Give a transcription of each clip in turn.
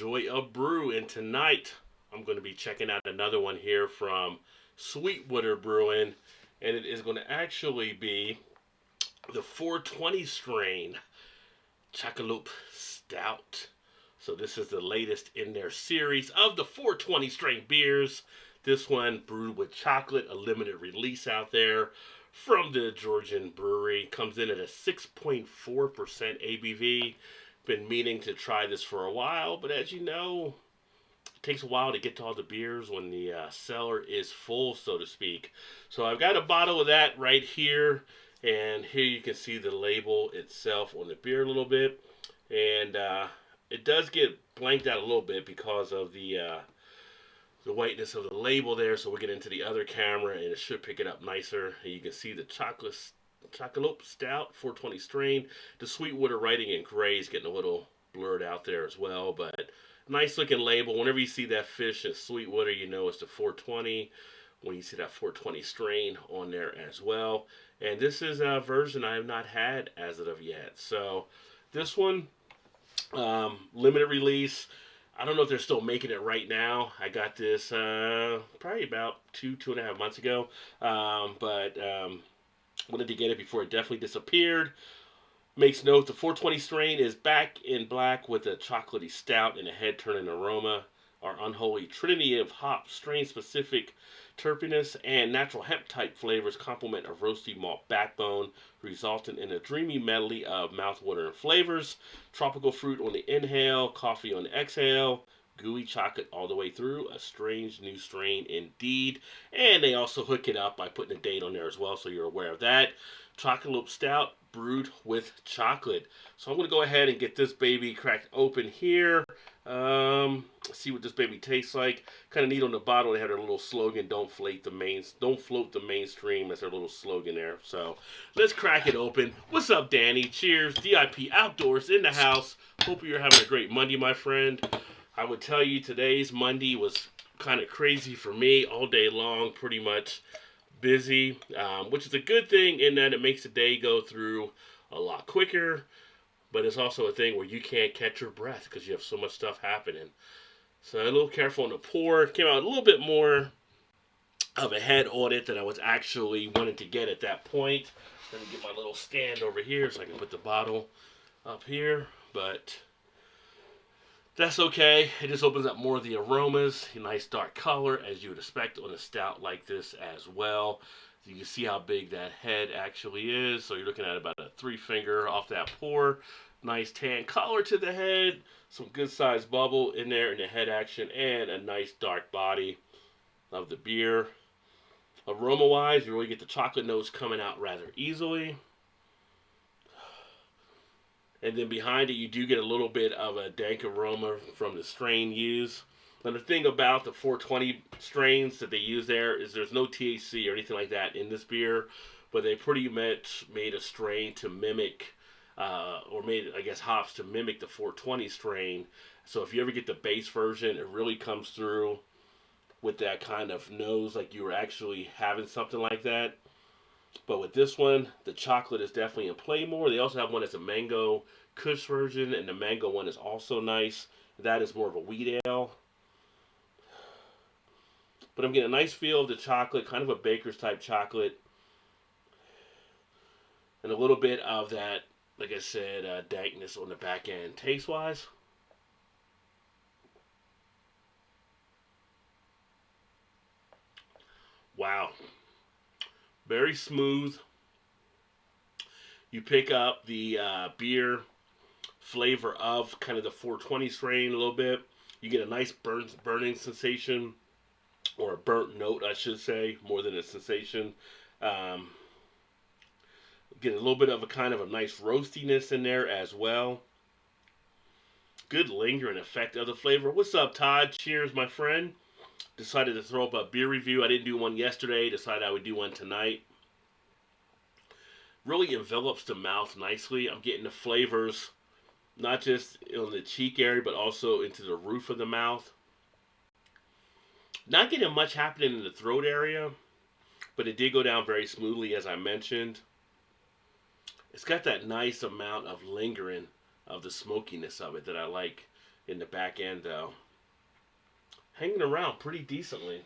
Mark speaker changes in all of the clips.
Speaker 1: Joy of Brew, and tonight I'm going to be checking out another one here from Sweetwater Brewing, and it is going to actually be the 420 strain Chocolope Stout. So this is the latest in their series of the 420 strain beers. This one brewed with chocolate, a limited release out there from the Georgian brewery. Comes in at a 6.4% ABV. Been meaning to try this for a while, but as you know, it takes a while to get to all the beers when the cellar is full, so to speak. So I've got a bottle of that right here, and here you can see the label itself on the beer a little bit, and it does get blanked out a little bit because of the whiteness of the label there. So we'll get into the other camera, and it should pick it up nicer. And you can see the Chocolope Stout 420 strain. The Sweetwater writing in gray is getting a little blurred out there as well, but nice looking label. Whenever you see that fish in Sweetwater, you know it's the 420. When you see that 420 strain on there as well. And this is a version I have not had as of yet. So this one, limited release. I don't know if they're still making it right now. I got this probably about two and a half months ago. But wanted to get it before it definitely disappeared. Makes note the 420 strain is back in black with a chocolatey stout and a head-turning aroma. Our unholy trinity of hop, strain-specific terpiness, and natural hemp-type flavors complement a roasty malt backbone, resulting in a dreamy medley of mouthwatering flavors. Tropical fruit on the inhale, coffee on the exhale, gooey chocolate all the way through. A strange new strain indeed. And they also hook it up by putting a date on there as well, so you're aware of that. Chocolope Stout brewed with chocolate. So I'm going to go ahead and get this baby cracked open here. See what this baby tastes like. Kind of neat on the bottle. They had their little slogan, don't float the mainstream. That's their little slogan there. So let's crack it open. What's up, Danny? Cheers. DIP Outdoors in the house. Hope you're having a great Monday, my friend. I would tell you today's Monday was kind of crazy for me all day long, pretty much busy, which is a good thing in that it makes the day go through a lot quicker, but it's also a thing where you can't catch your breath because you have so much stuff happening. So a little careful on the pour. Came out a little bit more of a head audit than I was actually wanting to get at that point. Let me get my little stand over here so I can put the bottle up here, but that's okay. It just opens up more of the aromas. A nice dark color, as you would expect on a stout like this as well. You can see how big that head actually is. So you're looking at about a 3-finger off that pour. Nice tan color to the head. Some good sized bubble in there in the head action. And a nice dark body of the beer. Aroma wise, you really get the chocolate notes coming out rather easily. And then behind it, you do get a little bit of a dank aroma from the strain used. Now, the thing about the 420 strains that they use there is there's no THC or anything like that in this beer, but they pretty much made a strain to mimic, or made, I guess, hops to mimic the 420 strain. So if you ever get the base version, it really comes through with that kind of nose like you were actually having something like that. But with this one, the chocolate is definitely in play more. They also have one that's a mango kush version, and the mango one is also nice. That is more of a wheat ale. But I'm getting a nice feel of the chocolate, kind of a baker's type chocolate. And a little bit of that, like I said, dankness on the back end. Taste-wise, wow. Very smooth. You pick up the beer flavor of kind of the 420 strain a little bit. You get a nice burning sensation, or a burnt note, I should say, more than a sensation. Um, get a little bit of a kind of a nice roastiness in there as well. Good lingering effect of the flavor. What's up, Todd? Cheers, my friend. Decided to throw up a beer review. I didn't do one yesterday. Decided I would do one tonight. Really envelops the mouth nicely. I'm getting the flavors not just on the cheek area, but also into the roof of the mouth. Not getting much happening in the throat area, but it did go down very smoothly, as I mentioned. It's got that nice amount of lingering of the smokiness of it that I like. in the back end, though. Hanging around pretty decently.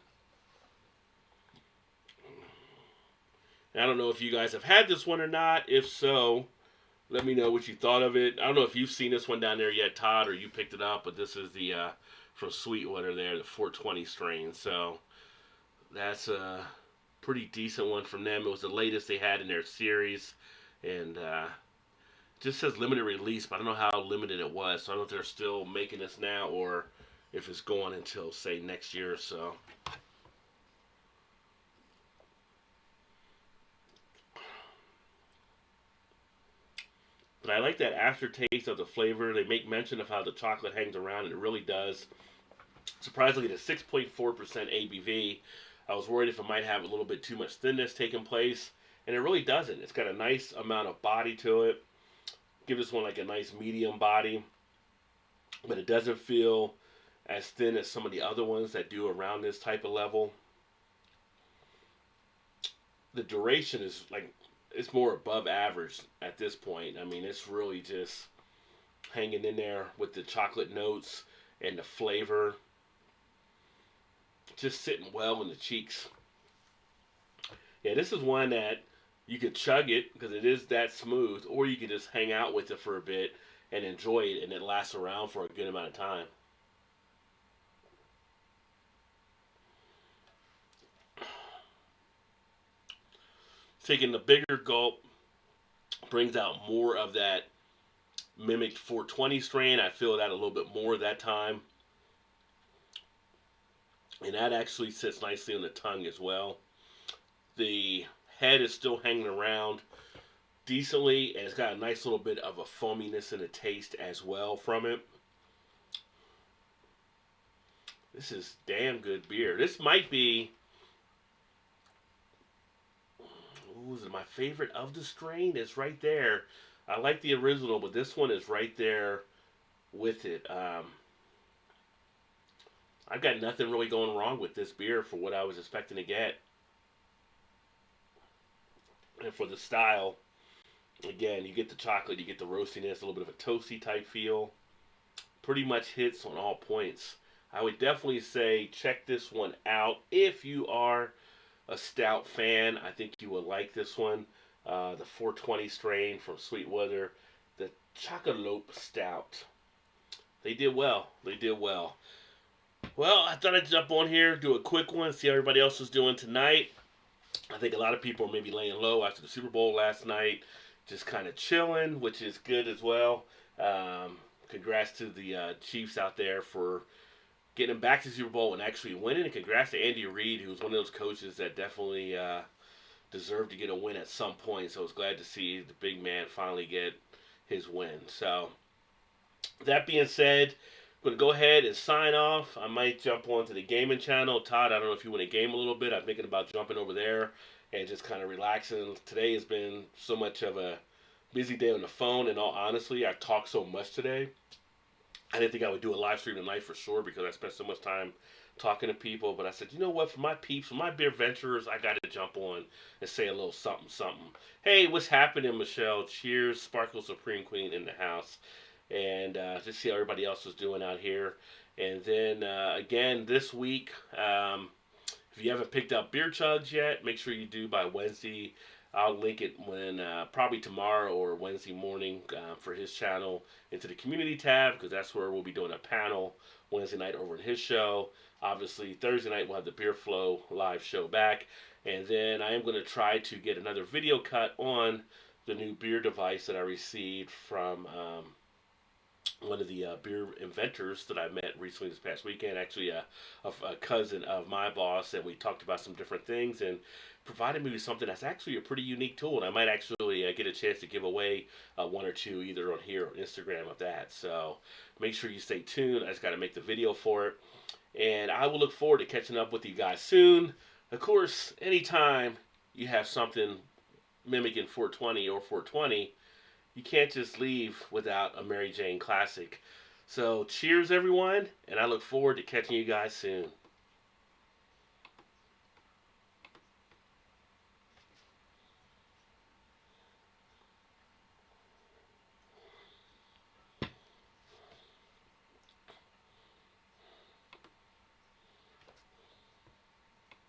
Speaker 1: And I don't know if you guys have had this one or not. If so, let me know what you thought of it. I don't know if you've seen this one down there yet, Todd, or you picked it up, but this is the from Sweetwater there, the 420 strain. So that's a pretty decent one from them. It was the latest they had in their series, and just says limited release, but I don't know how limited it was. So I don't know if they're still making this now or if it's going until, say, next year or so. But I like that aftertaste of the flavor. They make mention of how the chocolate hangs around, and it really does. Surprisingly, the 6.4% ABV. I was worried if it might have a little bit too much thinness taking place, and it really doesn't. It's got a nice amount of body to it. Give this one like a nice medium body, but it doesn't feel as thin as some of the other ones that do around this type of level. The duration is like it's more above average at this point. I mean, it's really just hanging in there with the chocolate notes and the flavor, just sitting well in the cheeks. Yeah, this is one that you could chug it because it is that smooth, or you can just hang out with it for a bit and enjoy it, and it lasts around for a good amount of time. Taking the bigger gulp brings out more of that mimicked 420 strain. I feel that a little bit more that time. And that actually sits nicely on the tongue as well. The head is still hanging around decently, and it's got a nice little bit of a foaminess and a taste as well from it. This is damn good beer. This might be, ooh, is it my favorite of the strain? It's right there. I like the original, but this one is right there with it. I've got nothing really going wrong with this beer for what I was expecting to get. And for the style, again, you get the chocolate, you get the roastiness, a little bit of a toasty type feel. Pretty much hits on all points. I would definitely say check this one out if you are a stout fan. I think you will like this one. The 420 strain from Sweetwater, the Chocolope Stout. They did well. They did well. Well, I thought I'd jump on here, do a quick one, see how everybody else is doing tonight. I think a lot of people are maybe laying low after the Super Bowl last night, just kind of chilling, which is good as well. Congrats to the Chiefs out there for getting back to the Super Bowl and actually winning. And congrats to Andy Reid, who was one of those coaches that definitely deserved to get a win at some point. So I was glad to see the big man finally get his win. So that being said, I'm going to go ahead and sign off. I might jump onto the gaming channel. Todd, I don't know if you want to game a little bit. I'm thinking about jumping over there and just kind of relaxing. Today has been so much of a busy day on the phone, and all honestly, I talked so much today. I didn't think I would do a live stream tonight for sure because I spent so much time talking to people. But I said, you know what? For my peeps, for my BeerVentures, I got to jump on and say a little something, something. Hey, what's happening, Michelle? Cheers, Sparkle Supreme Queen in the house. And just see how everybody else is doing out here. And then, again, this week, if you haven't picked up Beer Chugs yet, make sure you do by Wednesday. I'll link it when probably tomorrow or Wednesday morning for his channel into the community tab because that's where we'll be doing a panel Wednesday night over at his show. Obviously, Thursday night we'll have the Beer Flow live show back. And then I am going to try to get another video cut on the new beer device that I received from one of the beer inventors that I met recently this past weekend, actually a cousin of my boss, and we talked about some different things and provided me with something that's actually a pretty unique tool, and I might actually get a chance to give away one or two either on here or Instagram of that. So make sure you stay tuned. I just got to make the video for it, and I will look forward to catching up with you guys soon. Of course, anytime you have something mimicking 420 or 420, you can't just leave without a Mary Jane classic. So cheers, everyone, and I look forward to catching you guys soon.